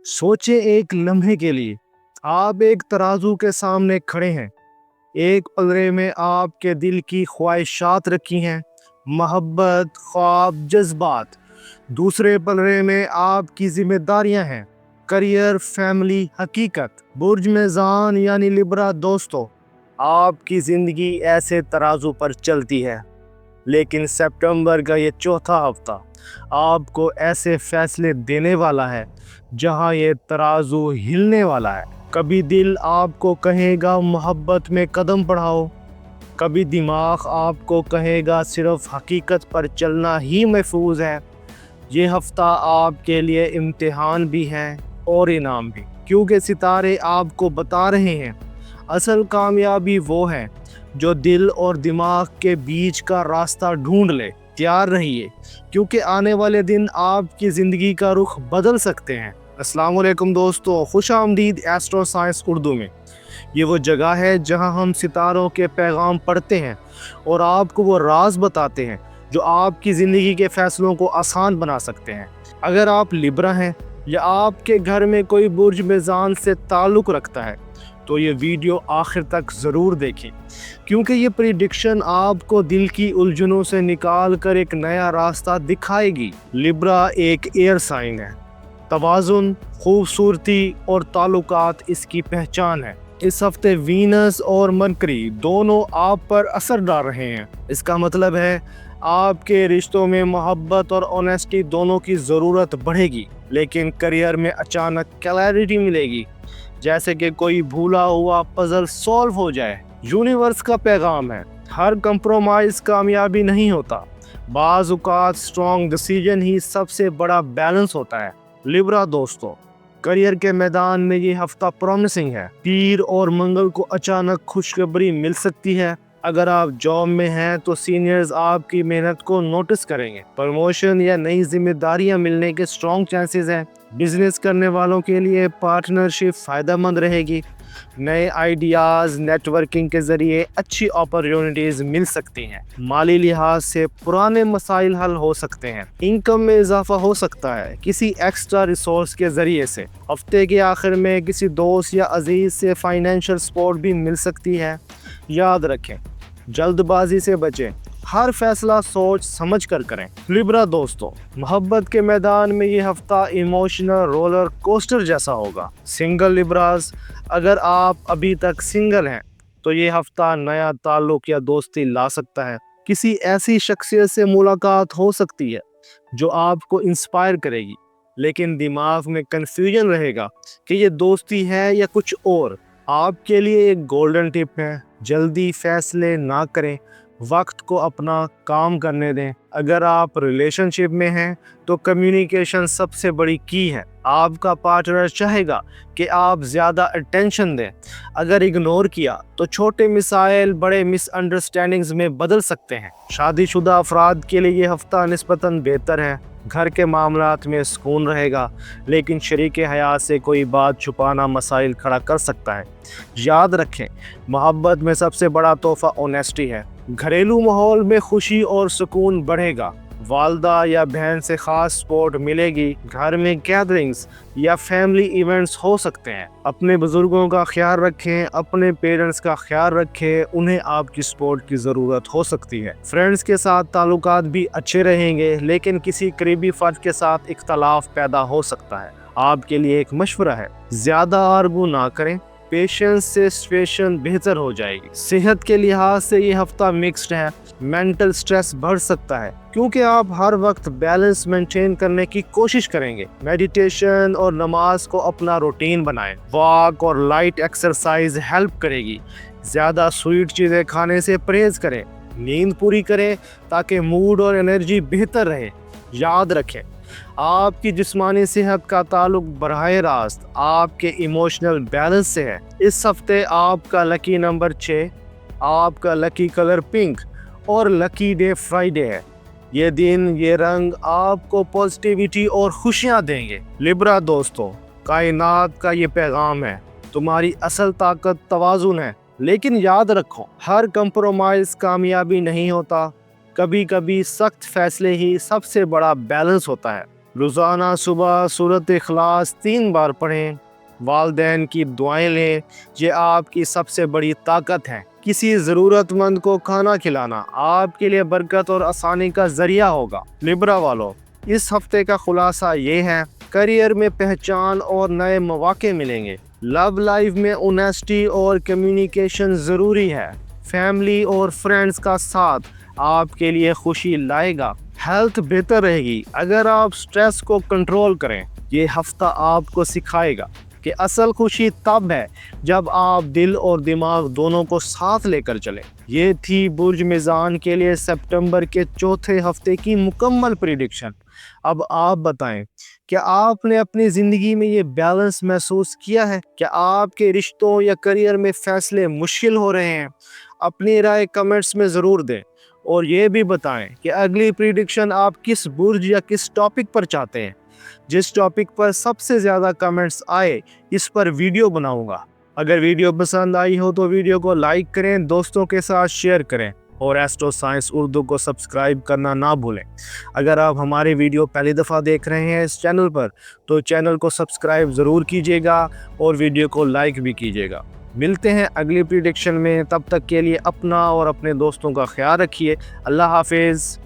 सोचे एक लम्हे के लिए आप एक तराजू के सामने खड़े हैं। एक पलड़े में आपके दिल की ख्वाहिशात रखी हैं, मोहब्बत, ख्वाब, जज्बात। दूसरे पलड़े में आपकी जिम्मेदारियां हैं, करियर, फैमिली, हकीकत। बुर्ज मेज़ान यानी लिब्रा दोस्तों, आपकी ज़िंदगी ऐसे तराजू पर चलती है। लेकिन सितंबर का ये चौथा हफ्ता आपको ऐसे फैसले देने वाला है जहां ये तराजू हिलने वाला है। कभी दिल आपको कहेगा मोहब्बत में कदम बढ़ाओ, कभी दिमाग आपको कहेगा सिर्फ हकीकत पर चलना ही महफूज है। ये हफ्ता आपके लिए इम्तिहान भी है और इनाम भी, क्योंकि सितारे आपको बता रहे हैं असल कामयाबी वो है जो दिल और दिमाग के बीच का रास्ता ढूंढ ले। तैयार रहिए, क्योंकि आने वाले दिन आपकी ज़िंदगी का रुख बदल सकते हैं। अस्सलाम वालेकुम दोस्तों, खुश आमदीद एस्ट्रो साइंस उर्दू में। ये वो जगह है जहां हम सितारों के पैगाम पढ़ते हैं और आपको वो राज बताते हैं जो आपकी ज़िंदगी के फैसलों को आसान बना सकते हैं। अगर आप लिब्रा हैं या आपके घर में कोई बुर्ज मेज़ान से ताल्लुक़ रखता है तो ये वीडियो आखिर तक ज़रूर देखें, क्योंकि ये प्रिडिक्शन आपको दिल की उलझनों से निकाल कर एक नया रास्ता दिखाएगी। लिब्रा एक एयर साइन है। तवाज़ुन, खूबसूरती और ताल्लुकात इसकी पहचान है। इस हफ्ते वीनस और मरकरी दोनों आप पर असर डाल रहे हैं। इसका मतलब है आपके रिश्तों में मोहब्बत और ऑनेस्टी दोनों की ज़रूरत बढ़ेगी, लेकिन करियर में अचानक क्लैरिटी मिलेगी, जैसे कि कोई भूला हुआ पजल सॉल्व हो जाए। यूनिवर्स का पैगाम है, हर कंप्रोमाइज़ कामयाबी नहीं होता, बाज़ औक़ात स्ट्रॉन्ग डिसीजन ही सबसे बड़ा बैलेंस होता है। लिब्रा दोस्तों, करियर के मैदान में ये हफ्ता प्रॉमिसिंग है। पीर और मंगल को अचानक खुशखबरी मिल सकती है। अगर आप जॉब में हैं तो सीनियर्स आपकी मेहनत को नोटिस करेंगे। प्रमोशन या नई जिम्मेदारियां मिलने के स्ट्रॉन्ग चांसेस हैं। बिजनेस करने वालों के लिए पार्टनरशिप फ़ायदेमंद रहेगी। नए आइडियाज़, नेटवर्किंग के ज़रिए अच्छी अपॉर्चुनिटीज़ मिल सकती हैं। माली लिहाज से पुराने मसाइल हल हो सकते हैं। इनकम में इजाफा हो सकता है किसी एक्स्ट्रा रिसोर्स के ज़रिए से। हफ्ते के आखिर में किसी दोस्त या अजीज़ से फाइनेंशियल सपोर्ट भी मिल सकती है। याद रखें, जल्दबाजी से बचें, हर फैसला सोच समझ कर करें। लिब्रा दोस्तों, मोहब्बत के मैदान में ये हफ्ता इमोशनल रोलर कोस्टर जैसा होगा। सिंगल लिब्रास, अगर आप अभी तक सिंगल हैं तो ये हफ्ता नया ताल्लुक या दोस्ती ला सकता है। किसी ऐसी शख्सियत से मुलाकात हो सकती है जो आपको इंस्पायर करेगी, लेकिन दिमाग में कंफ्यूजन रहेगा कि ये दोस्ती है या कुछ और। आपके लिए एक गोल्डन टिप है, जल्दी फैसले ना करें, वक्त को अपना काम करने दें। अगर आप रिलेशनशिप में हैं तो कम्युनिकेशन सबसे बड़ी की है। आपका पार्टनर चाहेगा कि आप ज़्यादा अटेंशन दें। अगर इग्नोर किया तो छोटे मिसाइल बड़े मिसअंडरस्टैंडिंग्स में बदल सकते हैं। शादीशुदा अफराद के लिए ये हफ्ता निस्बतन बेहतर है। घर के मामलात में सुकून रहेगा, लेकिन शरीके हयात से कोई बात छुपाना मसाइल खड़ा कर सकता है। याद रखें, मोहब्बत में सबसे बड़ा तोहफा ऑनेस्टी है। घरेलू माहौल में खुशी और सुकून बढ़ेगा। वालदा या बहन से ख़ास सपोर्ट मिलेगी। घर में गैदरिंग्स या फैमिली इवेंट्स हो सकते हैं। अपने बुज़ुर्गों का ख्याल रखें, अपने पेरेंट्स का ख्याल रखें, उन्हें आपकी सपोर्ट की ज़रूरत हो सकती है। फ्रेंड्स के साथ ताल्लुकात भी अच्छे रहेंगे, लेकिन किसी करीबी फ़र्द के साथ इख्तलाफ पैदा हो सकता है। आपके लिए एक मशवरा है, ज़्यादा आर्गू ना करें, पेशेंस से सिचुएशन बेहतर हो जाएगी। सेहत के लिहाज से ये हफ्ता मिक्स्ड है। मेंटल स्ट्रेस बढ़ सकता है क्योंकि आप हर वक्त बैलेंस मेंटेन करने की कोशिश करेंगे। मेडिटेशन और नमाज को अपना रूटीन बनाएं। वॉक और लाइट एक्सरसाइज हेल्प करेगी। ज़्यादा स्वीट चीज़ें खाने से परहेज करें। नींद पूरी करें ताकि मूड और एनर्जी बेहतर रहे। याद रखें, आपकी जिस्मानी सेहत का ताल्लुक बराह रास्त आपके इमोशनल बैलेंस से है। इस हफ्ते आपका लकी नंबर 6, आपका लकी कलर पिंक और लकी डे फ्राइडे है। ये दिन, ये रंग आपको पॉजिटिविटी और खुशियां देंगे। लिब्रा दोस्तों, कायनात का ये पैगाम है, तुम्हारी असल ताकत तवाज़ुन है। लेकिन याद रखो, हर कंप्रोमाइज़ कामयाबी नहीं होता। कभी कभी सख्त फैसले ही सबसे बड़ा बैलेंस होता है। روزانہ صبح سورۃ اخلاص 3 بار پڑھیں، والدین کی دعائیں لیں، یہ آپ کی سب سے بڑی طاقت ہے۔ کسی ضرورت مند کو کھانا کھلانا آپ کے لیے برکت اور آسانی کا ذریعہ ہوگا۔ لبرا والو، اس ہفتے کا خلاصہ یہ ہے، کریئر میں پہچان اور نئے مواقع ملیں گے۔ لو لائف میں اونیسٹی اور کمیونیکیشن ضروری ہے۔ فیملی اور فرینڈز کا ساتھ آپ کے لیے خوشی لائے گا۔ ہیلتھ بہتر رہے گی اگر آپ سٹریس کو کنٹرول کریں۔ یہ ہفتہ آپ کو سکھائے گا کہ اصل خوشی تب ہے جب آپ دل اور دماغ دونوں کو ساتھ لے کر چلیں۔ یہ تھی برج میزان کے لیے سپٹمبر کے چوتھے ہفتے کی مکمل پریڈکشن۔ اب آپ بتائیں، کیا آپ نے اپنی زندگی میں یہ بیلنس محسوس کیا ہے؟ کیا آپ کے رشتوں یا کریئر میں فیصلے مشکل ہو رہے ہیں؟ اپنی رائے کمنٹس میں ضرور دیں، اور یہ بھی بتائیں کہ اگلی پریڈکشن آپ کس برج یا کس ٹاپک پر چاہتے ہیں۔ جس ٹاپک پر سب سے زیادہ کمنٹس آئے اس پر ویڈیو بناؤں گا۔ اگر ویڈیو پسند آئی ہو تو ویڈیو کو لائک کریں، دوستوں کے ساتھ شیئر کریں، اور ایسٹرو سائنس اردو کو سبسکرائب کرنا نہ بھولیں۔ اگر آپ ہمارے ویڈیو پہلی دفعہ دیکھ رہے ہیں اس چینل پر تو چینل کو سبسکرائب ضرور کیجیے گا اور ویڈیو کو لائک بھی کیجیے گا۔ ملتے ہیں اگلی پریڈکشن میں، تب تک کے لیے اپنا اور اپنے دوستوں کا خیال رکھیے۔ اللہ حافظ۔